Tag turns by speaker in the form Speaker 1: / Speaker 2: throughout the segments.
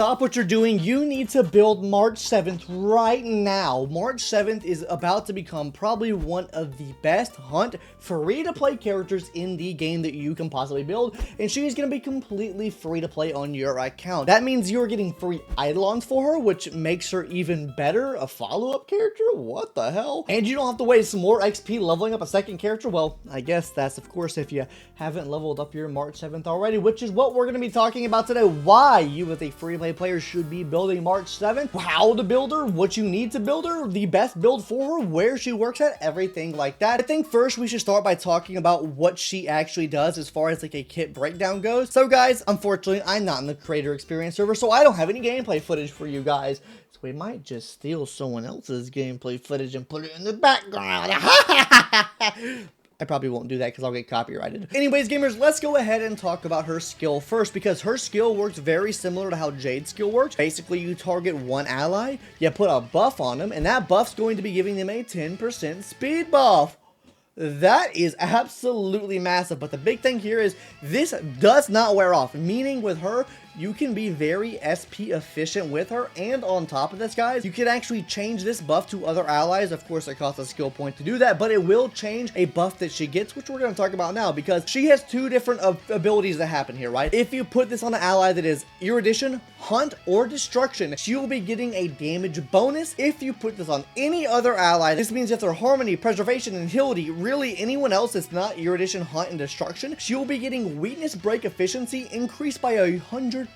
Speaker 1: Stop what you're doing. You need to build March 7th right now. March 7th is about to become probably one of the best hunt free-to-play characters in the game that you can possibly build, and she's going to be completely free to play on your account. That means you're getting free eidolons for her, which makes her even better, a follow-up character? What the hell? And you don't have to waste some more XP leveling up a second character. Well, I guess that's, of course, if you haven't leveled up your March 7th already, which is what we're going to be talking about today. Why you as a free-to-play player should be building March 7th, how to build her, what you need to build her, the best build for her, where she works at, everything like that. I think first we should start by talking about what she actually does as far as like a kit breakdown goes. So guys, unfortunately, I'm not in the creator experience server, so I don't have any gameplay footage for you guys. So we might just steal someone else's gameplay footage and put it in the background. I probably won't do that because I'll get copyrighted. Anyways, gamers, let's go ahead and talk about her skill first, because her skill works very similar to how Jade's skill works. Basically, you target one ally, you put a buff on them, and that buff's going to be giving them a 10% speed buff. That is absolutely massive, but the big thing here is this does not wear off, meaning with her, you can be very SP efficient with her, and on top of this, guys, you can actually change this buff to other allies. Of course, it costs a skill point to do that, but it will change a buff that she gets, which we're going to talk about now, because she has two different abilities that happen here, right? If you put this on an ally that is Erudition, Hunt, or Destruction, she will be getting a damage bonus. If you put this on any other ally, this means if they're Harmony, Preservation, and Hildy, really anyone else that's not Erudition, Hunt, and Destruction, she will be getting Weakness Break Efficiency increased by 100%.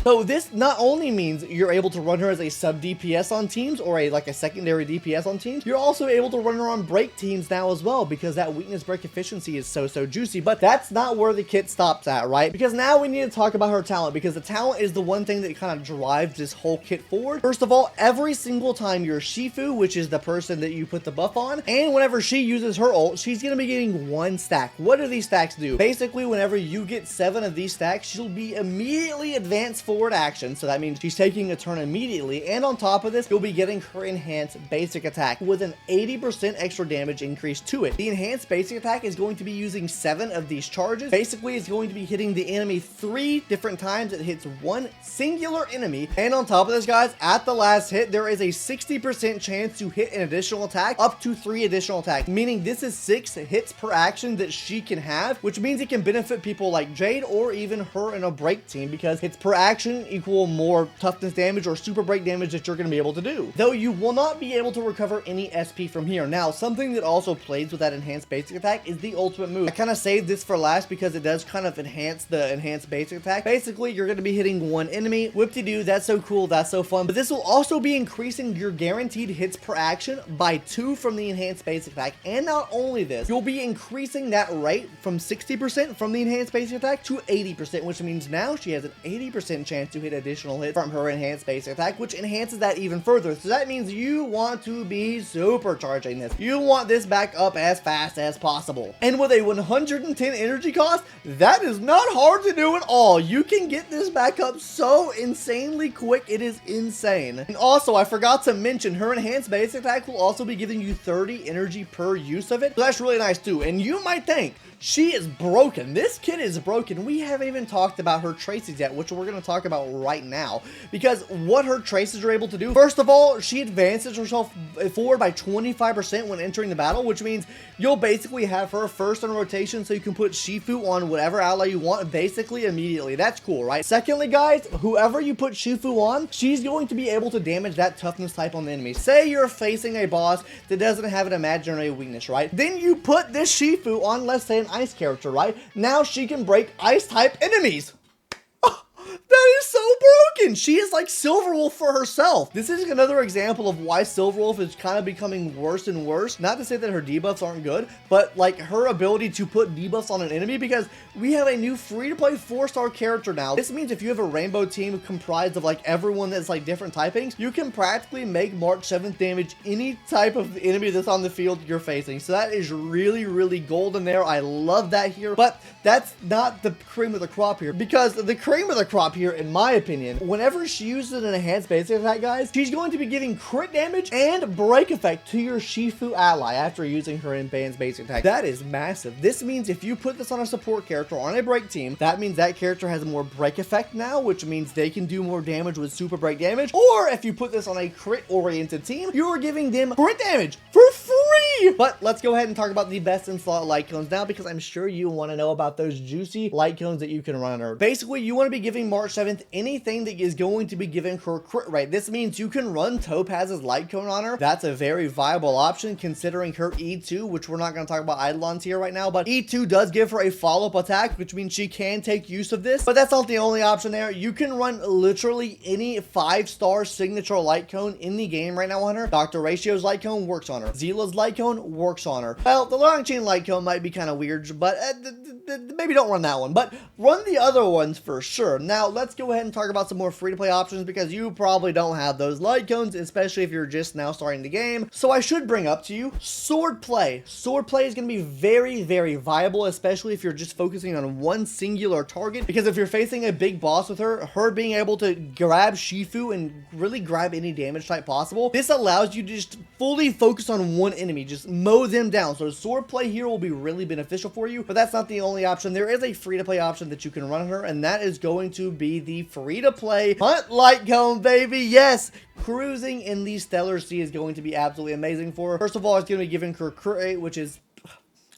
Speaker 1: So this not only means you're able to run her as a sub DPS on teams, or like a secondary DPS on teams, you're also able to run her on break teams now as well, because that weakness break efficiency is so juicy. But that's not where the kit stops at, right? Because now we need to talk about her talent, because the talent is the one thing that kind of drives this whole kit forward. First of all, every single time your Shifu, which is the person that you put the buff on, and whenever she uses her ult, she's going to be getting one stack. What do these stacks do? Basically, whenever you get 7 of these stacks, she'll be immediately advanced forward action, so that means she's taking a turn immediately, and on top of this, you'll be getting her enhanced basic attack with an 80% extra damage increase to it. The enhanced basic attack is going to be using 7 of these charges. Basically, it's going to be hitting the enemy 3 different times. It hits one singular enemy, and on top of this, guys, at the last hit, there is a 60% chance to hit an additional attack, up to 3 additional attacks, meaning this is 6 hits per action that she can have, which means it can benefit people like Jade or even her in a break team, because hits per action equal more toughness damage or super break damage that you're going to be able to do. Though you will not be able to recover any SP from here. Now, something that also plays with that enhanced basic attack is the ultimate move. I kind of saved this for last because it does kind of enhance the enhanced basic attack. Basically, you're going to be hitting one enemy. Whip-de-doo, that's so cool, that's so fun. But this will also be increasing your guaranteed hits per action by 2 from the enhanced basic attack. And not only this, you'll be increasing that rate from 60% from the enhanced basic attack to 80%, which means now she has an 80% chance to hit additional hits from her enhanced basic attack, which enhances that even further. So that means you want to be supercharging this. You want this back up as fast as possible. And with a 110 energy cost, that is not hard to do at all. You can get this back up so insanely quick, it is insane. And also, I forgot to mention, her enhanced basic attack will also be giving you 30 energy per use of it. So that's really nice too. And you might think, she is broken. This kid is broken. We haven't even talked about her traces yet, which we're going to talk about right now, because what her traces are able to do, first of all, she advances herself forward by 25% when entering the battle, which means you'll basically have her first in rotation, so you can put Shifu on whatever ally you want basically immediately. That's cool, right? Secondly, guys, whoever you put Shifu on, she's going to be able to damage that toughness type on the enemy. Say you're facing a boss that doesn't have an imaginary weakness, right? Then you put this Shifu on, let's say, an ice character, right? Now she can break ice type enemies. That is so broken. She is like Silverwolf for herself. This is another example of why Silverwolf is kind of becoming worse and worse. Not to say that her debuffs aren't good, but like her ability to put debuffs on an enemy, because we have a new free-to-play 4-star character now. This means if you have a rainbow team comprised of like everyone that's like different typings, you can practically make March 7th damage any type of enemy that's on the field you're facing. So that is really golden there. I love that here, but that's not the cream of the crop here, because the cream of the crop here, in my opinion, whenever she uses an enhanced basic attack, guys, she's going to be giving crit damage and break effect to your Shifu ally after using her advanced basic attack. That is massive. This means if you put this on a support character on a break team, that means that character has more break effect now, which means they can do more damage with super break damage. Or if you put this on a crit oriented team, you are giving them crit damage for free. But let's go ahead and talk about the best in slot light cones now, because I'm sure you want to know about those juicy light cones that you can run her. Basically, you want to be giving March 7th anything that is going to be giving her crit rate. This means you can run Topaz's light cone on her. That's a very viable option considering her E2, which we're not going to talk about Eidolon's here right now, but E2 does give her a follow-up attack, which means she can take use of this. But that's not the only option there. You can run literally any 5-star signature light cone in the game right now on her. Dr. Ratio's light cone works on her. Zila's light cone works on her. Well, the Longchain light cone might be kind of weird, but maybe don't run that one, but run the other ones for sure. Now, let's go ahead and talk about some more free-to-play options, because you probably don't have those light cones, especially if you're just now starting the game. So I should bring up to you sword play. Sword play is going to be very, very viable, especially if you're just focusing on one singular target, because if you're facing a big boss with her being able to grab Shifu and really grab any damage type possible, this allows you to just fully focus on one enemy, just mow them down. So sword play here will be really beneficial for you, but that's not the only option. There is a free-to-play option that you can run on her, and that is going to be the free-to-play Hunt Light Cone, baby. Yes, cruising in the Stellar Sea is going to be absolutely amazing for her. First of all, it's going to be giving her crit rate, which is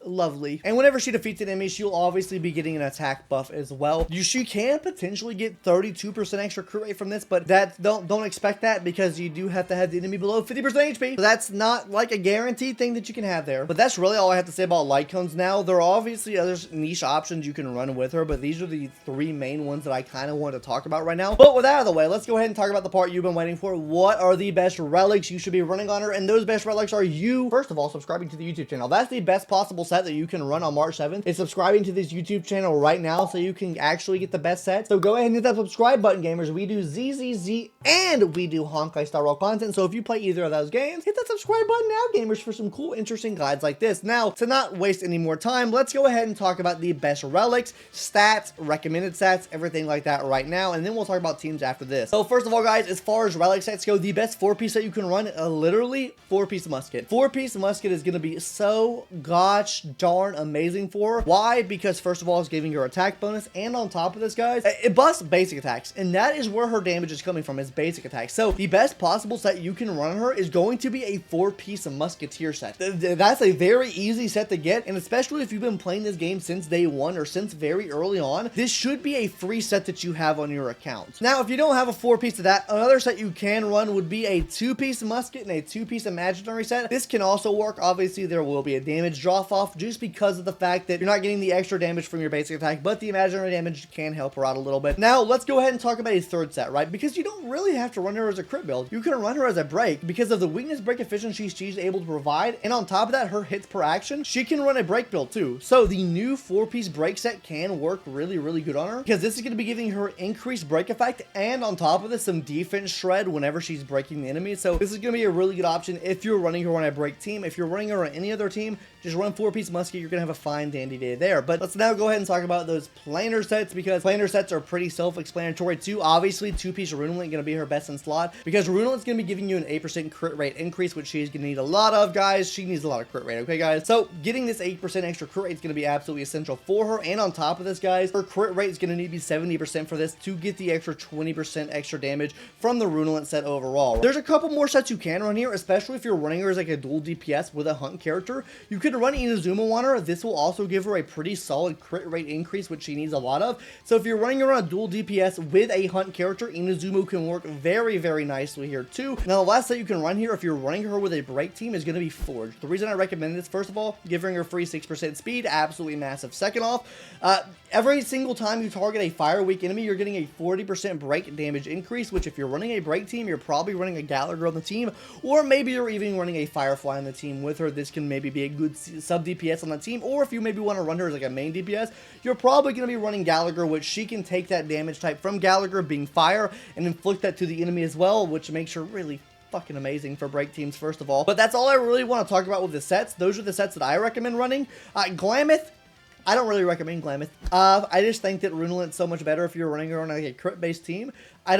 Speaker 1: lovely. And whenever she defeats an enemy, she'll obviously be getting an attack buff as well. She can potentially get 32% extra crit rate from this, but don't expect that, because you do have to have the enemy below 50% HP. So that's not like a guaranteed thing that you can have there. But that's really all I have to say about light cones now. There are obviously other niche options you can run with her, but these are the 3 main ones that I kind of want to talk about right now. But with that out of the way, let's go ahead and talk about the part you've been waiting for. What are the best relics you should be running on her? And those best relics are you, first of all, subscribing to the YouTube channel. That's the best possible set that you can run on March 7th. Is subscribing to this YouTube channel right now so you can actually get the best set. So go ahead and hit that subscribe button, gamers. We do ZZZ and we do Honkai style raw content. So if you play either of those games, hit that subscribe button now, gamers, for some cool, interesting guides like this. Now, to not waste any more time, let's go ahead and talk about the best relics, stats, recommended stats, everything like that right now, and then we'll talk about teams after this. So first of all, guys, as far as relic sets go, the best 4-piece that you can run, literally 4-piece musket. 4-piece musket is going to be so gosh darn amazing for her. Why? Because first of all, it's giving her attack bonus, and on top of this, guys, it busts basic attacks, and that is where her damage is coming from, is basic attacks. So the best possible set you can run on her is going to be a 4-piece musketeer set. That's a very easy set to get, and especially if you've been playing this game since day one or since very early on, this should be a free set that you have on your account. Now, if you don't have a 4-piece of that, another set you can run would be a 2-piece musket and a 2-piece imaginary set. This can also work. Obviously, there will be a damage drop off just because of the fact that you're not getting the extra damage from your basic attack, but the imaginary damage can help her out a little bit. Now, let's go ahead and talk about a third set, right? Because you don't really have to run her as a crit build. You can run her as a break because of the weakness break efficiency she's able to provide, and on top of that, her hits per action, she can run a break build too. So the new 4-piece break set can work really, really good on her, because this is going to be giving her increased break effect, and on top of this, some defense shred whenever she's breaking the enemy. So this is going to be a really good option if you're running her on a break team. If you're running her on any other team, just run 4-piece musket. You're going to have a fine dandy day there. But let's now go ahead and talk about those planar sets, because planar sets are pretty self-explanatory too. Obviously, 2-piece Runelink going to be her best in slot, because Runelink's going to be giving you an 8% crit rate increase, which she's going to need a lot of, guys. She needs a lot of crit rate, okay, guys? So getting this 8% extra crit rate is going to be absolutely essential for her. And on top of this, guys, her crit rate is going to need to be 70% for this to get the extra 20% extra damage from the Runelink set overall. There's a couple more sets you can run here, especially if you're running her as like a dual DPS with a hunt character. You could run Inazuma on her. This will also give her a pretty solid crit rate increase, which she needs a lot of. So if you're running her on a dual DPS with a hunt character, Inazuma can work very, very nicely here too. Now, the last set you can run here if you're running her with a break team is going to be Forge. The reason I recommend this, first of all, giving her free 6% speed, absolutely massive. Second off, every single time you target a fire weak enemy, you're getting a 40% break damage increase, which if you're running a break team, you're probably running a Gallagher on the team, or maybe you're even running a Firefly on the team with her. This can maybe be a good sub DPS on the team, or if you maybe want to run her as like a main DPS, you're probably going to be running Gallagher, which she can take that damage type from Gallagher being fire and inflict that to the enemy as well, which makes her really fucking amazing for break teams, first of all. But that's all I really want to talk about with the sets. Those are the sets that I recommend running. Glameth, I don't really recommend Glamoth. I just think that Runelent's so much better if you're running her on like a crit-based team. I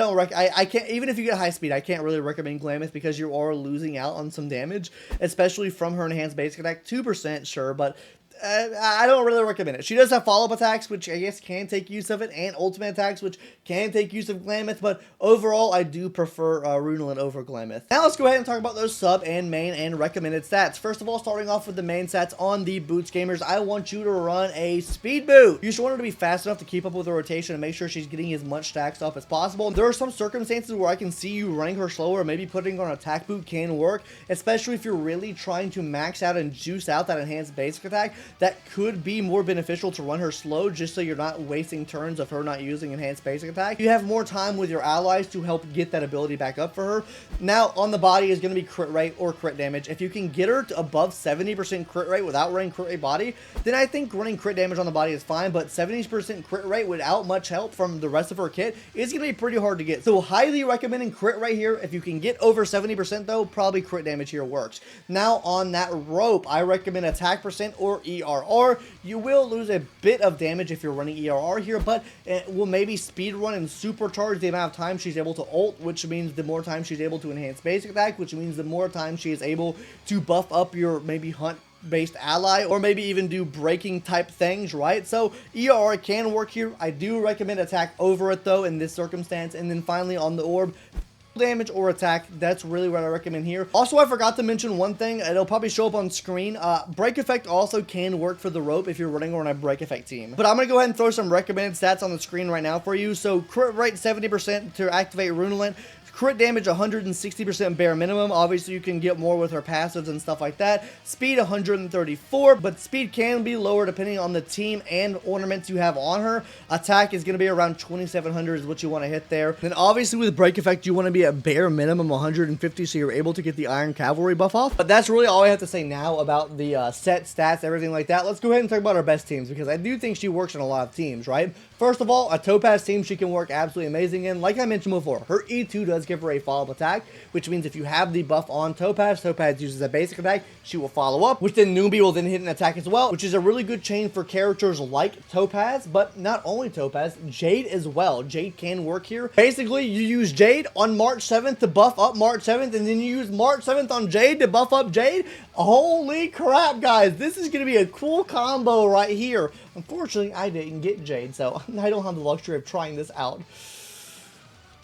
Speaker 1: can't, even if you get high speed, I can't really recommend Glamoth because you are losing out on some damage, especially from her enhanced basic attack. 2%, sure, but I don't really recommend it. She does have follow-up attacks, which I guess can take use of it, and ultimate attacks, which can take use of Glamoth, but overall, I do prefer Runelent over Glamoth. Now let's go ahead and talk about those sub and main and recommended stats. First of all, starting off with the main stats on the boots gamers, I want you to run a speed boot. You should want her to be fast enough to keep up with the rotation and make sure she's getting as much stacks up as possible. There are some circumstances where I can see you running her slower, maybe putting her on attack boot can work, especially if you're really trying to max out and juice out that enhanced basic attack. That could be more beneficial to run her slow just so you're not wasting turns of her not using enhanced basic attack. You have more time with your allies to help get that ability back up for her. Now, on the body is going to be crit rate or crit damage. If you can get her to above 70% crit rate without running crit rate body, then I think running crit damage on the body is fine, but 70% crit rate without much help from the rest of her kit is going to be pretty hard to get. So highly recommending crit rate here. If you can get over 70% though, probably crit damage here works. Now on that rope, I recommend attack percent or ERR. You will lose a bit of damage if you're running ERR here, but it will maybe speed run and supercharge the amount of time she's able to ult, which means the more time she's able to enhance basic attack, which means the more time she is able to buff up your maybe hunt based ally, or maybe even do breaking type things, right? So ERR can work here. I do recommend attack over it though in this circumstance. And then finally on the orb, damage or attack, that's really what I recommend here. Also, I forgot to mention one thing, it'll probably show up on screen. Break effect also can work for the rope if you're running on a break effect team. But I'm gonna go ahead and throw some recommended stats on the screen right now for you. So crit rate 70% to activate Runelent. Crit damage 160% bare minimum. Obviously, you can get more with her passives and stuff like that. Speed 134, but speed can be lower depending on the team and ornaments you have on her. Attack is going to be around 2700 is what you want to hit there. Then obviously with break effect, you want to be at bare minimum 150 so you're able to get the Iron Cavalry buff off. But that's really all I have to say now about the set stats, everything like that. Let's go ahead and talk about our best teams because I do think she works in a lot of teams, right? First of all, a Topaz team she can work absolutely amazing in. Like I mentioned before, her E2 does give her a follow-up attack, which means if you have the buff on Topaz, Topaz uses a basic attack, she will follow up, which then Noobie will then hit an attack as well, which is a really good chain for characters like Topaz, but not only Topaz, Jade as well. Jade can work here. Basically, you use Jade on March 7th to buff up March 7th, and then you use March 7th on Jade to buff up Jade. Holy crap, guys. This is going to be a cool combo right here. Unfortunately, I didn't get Jade, so I don't have the luxury of trying this out.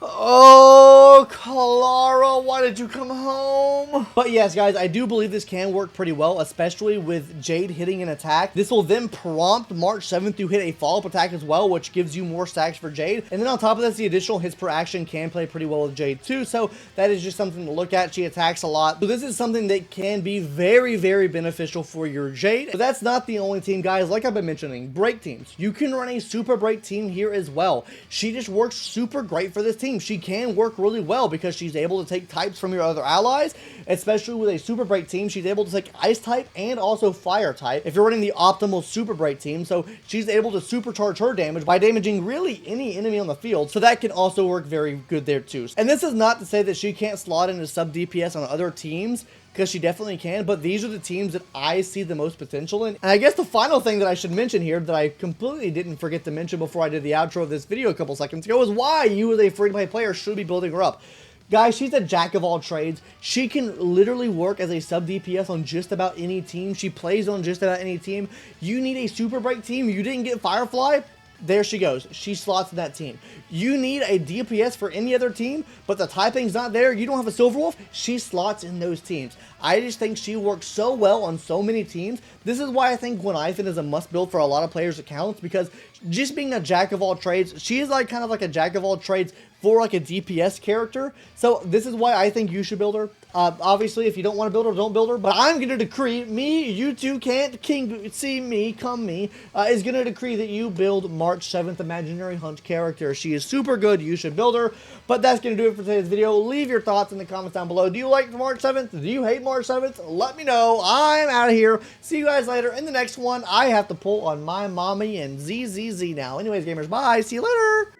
Speaker 1: Oh, Clara, why did you come home? But yes, guys, I do believe this can work pretty well, especially with Jade hitting an attack. This will then prompt March 7th to hit a follow-up attack as well, which gives you more stacks for Jade. And then on top of this, the additional hits per action can play pretty well with Jade too, so that is just something to look at. She attacks a lot. So this is something that can be very, very beneficial for your Jade. But that's not the only team, guys. Like I've been mentioning, break teams. You can run a super break team here as well. She just works super great for this team. She can work really well because she's able to take types from your other allies, especially with a super break team. She's able to take ice type and also fire type if you're running the optimal super break team. So she's able to supercharge her damage by damaging really any enemy on the field. So that can also work very good there too. And this is not to say that she can't slot into sub DPS on other teams, because she definitely can, but these are the teams that I see the most potential in. And I guess the final thing that I should mention here that I completely didn't forget to mention before I did the outro of this video a couple seconds ago is why you as a free-to-play player should be building her up. Guys, she's a jack of all trades. She can literally work as a sub DPS on just about any team. She plays on just about any team. You need a super break team. You didn't get Firefly. There she goes. She slots in that team. You need a DPS for any other team, but the typing's not there. You don't have a Silver Wolf. She slots in those teams. I just think she works so well on so many teams. This is why I think Gwen Ivan is a must build for a lot of players' accounts, because just being a jack of all trades, she is like kind of like a jack of all trades for like a DPS character. So this is why I think you should build her. Obviously, if you don't want to build her, don't build her. But I'm going to decree, you two can't see me, is going to decree that you build March 7th Imaginary Hunt character. She is super good. You should build her. But that's going to do it for today's video. Leave your thoughts in the comments down below. Do you like March 7th? Do you hate March 7th? Let me know. I'm out of here. See you guys later in the next one. I have to pull on my mommy and ZZZ now. Anyways, gamers, bye. See you later.